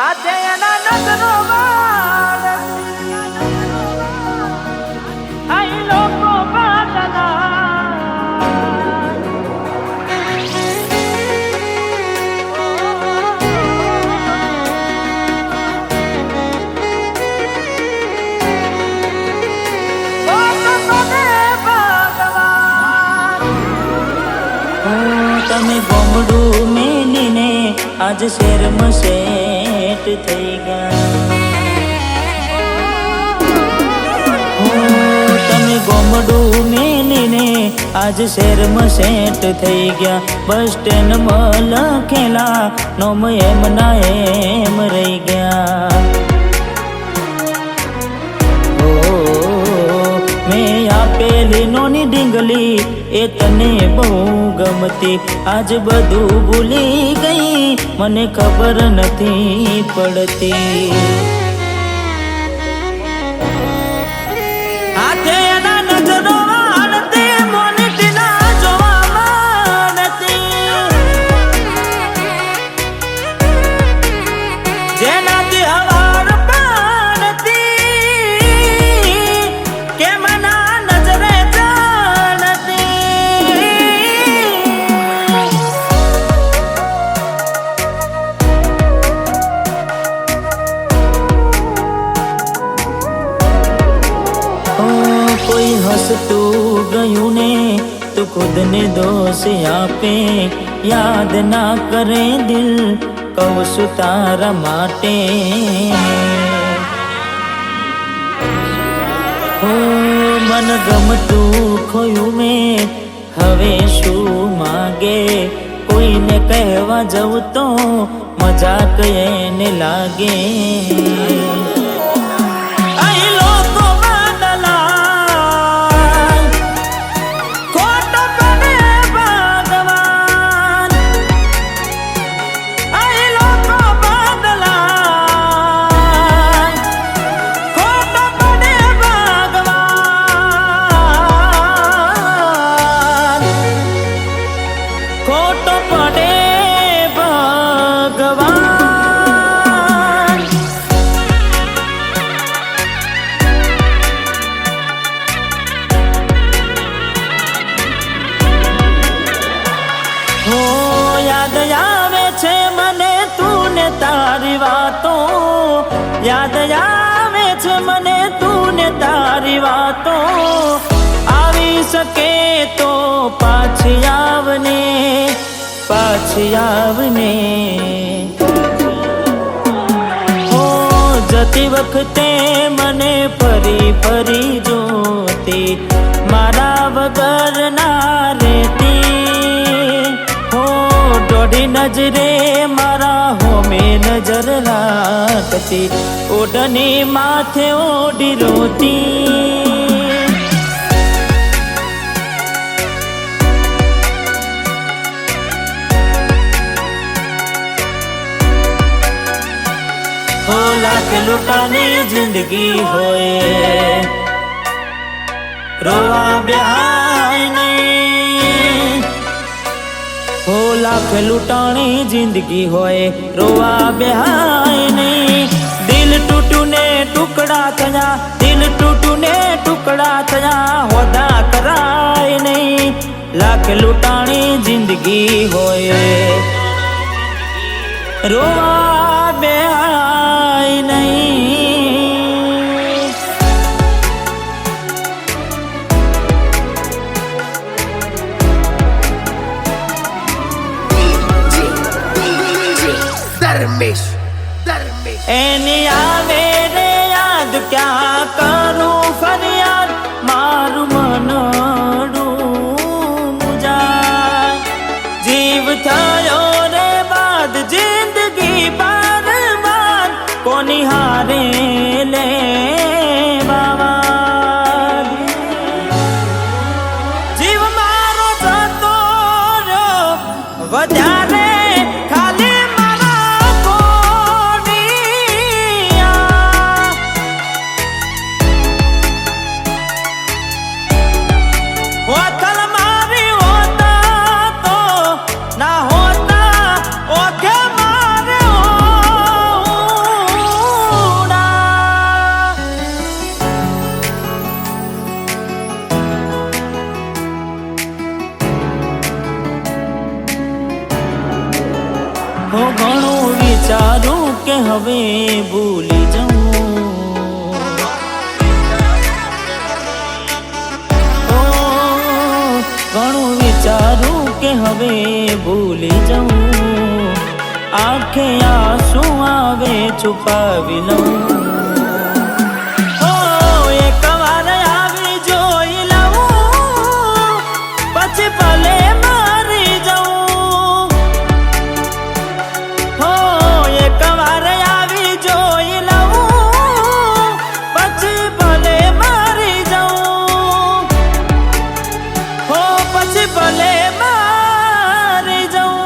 આજે એના નજરો અહીં લોકો તમે ગોમડું મેલીને આજ શેરમાં સેટ થઈ ગયા. તમે ગોમડું મેલીને આજ શેરમાં સેટ થઈ ગયા. બસ સ્ટેન્ડમાં લખેલા નોમ એમ ના એમ રહી ગયા. મેં આપેલી નોની ડીંગલી એ તને બહુ ગમતી. આજ બધું ભૂલી ગઈ મને ખબર નથી પડતી. આજે એના નજરો વાળતી મોની ના જોવામાં નથી. જેનાથી હવાર પાડતી કે મના નજરે કોઈ હસતું ગયું ને તું ખુદને દોષ આપે. યાદ ના કરે દિલ કહું છું તારા માટે. મન ગમતું ખોયું મેં હવે શું માગે. કોઈને કહેવા જવું તો મજાક એને લાગે. ખોટો પડે ભગવાન. હો યાદ આવે છે મને તું ને તારી વાતો. યાદ આવે છે મને તું ને તારી વાતો. આવી શકે તો પાછી આવને પાછી આવને. હો જતી વખતે મને ફરી ફરી જોતી. મારા વગર ના રહેતી. હો દોઢી નજરે મારા હોમે નજર રાખતી. ઓઢણી માથે ઓઢી રોતી. हो लाख लुटानी जिंदगी होए रोवा ब्याह नहीं. हो लाख लुटानी जिंदगी होए रोवा ब्याह नहीं. दिल टूटू ने टुकड़ा थया दिल टूटू ने टुकड़ा थया होदा कराय नहीं. लाख लुटानी जिंदगी होए रोवा ब्याह नहीं. धर्मेश एनी आवे रे याद क्या करूं फरियाद. मारू मनडूं मुजाय. जीव थयो रे बाद जिंदगी बर्बाद. कोनी हारे ले बाबा. जीव मारो जतो रो વધારે ખાલી મારા કોડિયા. હું ઘણું વિચારું કે હવે ભૂલી જાઉં, ઘણું વિચારું કે હવે ભૂલી જાઉં, આંખે આંસુ આવે છુપાવી લઉં. એક વાર આવી જોઈ લઉં, પછી ભલે મારી જાઉં. એક વાર આવી જોઈ લઉં, પછી ભલે મારી જાઉં. પછી ભલે મારી જાઉં.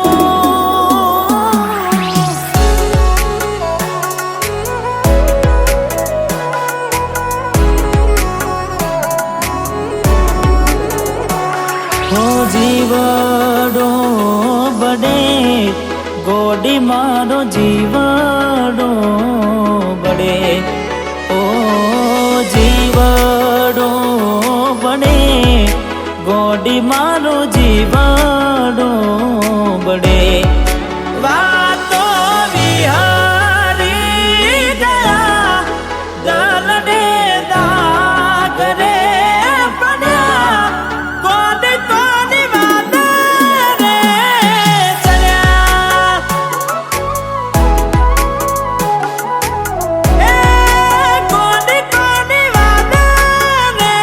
જીવડો બડે ગોડી મારો જીવડો બડે, ઓ જીવડો બડે ગોડી મારો જીવડો બડે. વાતો વિહારી ગયા દલડે દાગ રે પડ્યા, કોની કોની વાત રે ચડ્યા. કોની કોની વાત રે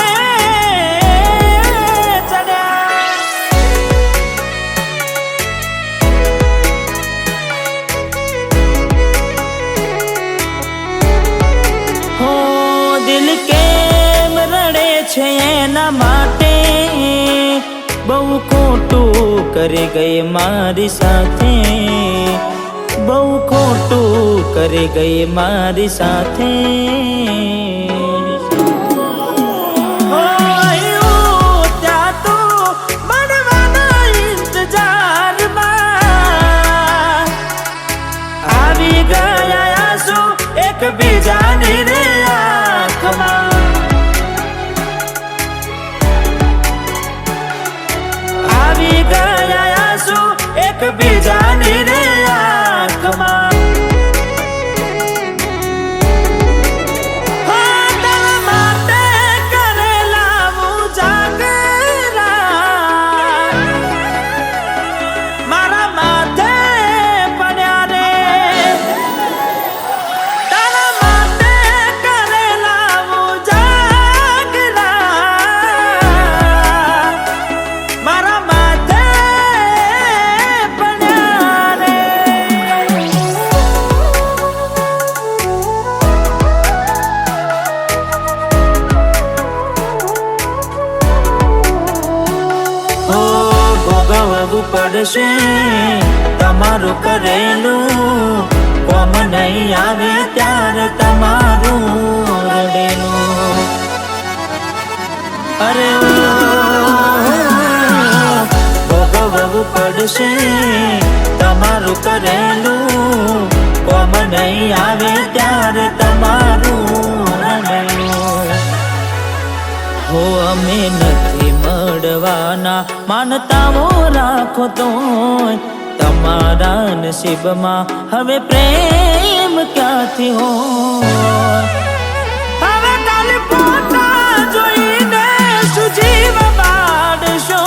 ચડ્યા. દિલ કેમ રડે છે એના માટે, બહુ ખોટું કરી ગઈ મારી સાથે, બહુ ખોટું કરી ગઈ મારી સાથે. ત્યાં તો મળવાના ઇંતજારમાં આવી ગયા આંસુ એકબીજાની રે આંખમાં. આવી ગયા આંસુ એકબીજાની રે આંખમાં. તારા માટે કરેલા ઉજાગરા મારા માથે પડ્યા રે. તારા માટે કરેલા ઉજાગરા મારા માથે પડ્યા રે. ભોગવવું પડશે તમારું કરેલું, કોમ નહીં આવે ત્યારે તમારું રડેલું. અરે ભોગવવું પડશે તમારું કરેલું, કોમ નહીં આવે ત્યારે તમારું રડેલું. હો અમે નથી મળવાના માનતાઓ રાખો તોય, તમારા નસીબમાં હવે પ્રેમ ક્યાંથી હોય. હવે કાલે પોતા જોઈને શું જીવ બાળશો,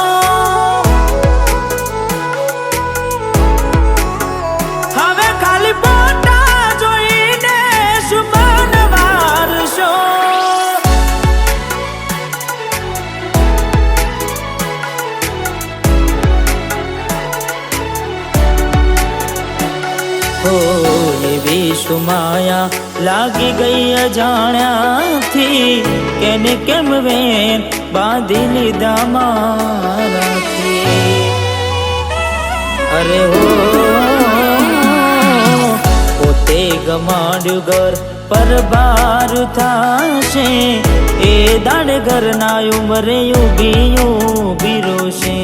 હવે ખાલી પોતા જોઈને શું મન વારશો. એવી સુમાયા લાગી ગઈ અજાણ્યાથી, કેને કેમ વેર બાંધી લીધા મારાથી. અરે હો પોતે ગમાડ્યું ઘર પર બાર થાશે, એ દાડે ઘરના ઉંમરે ઉભી રોશે.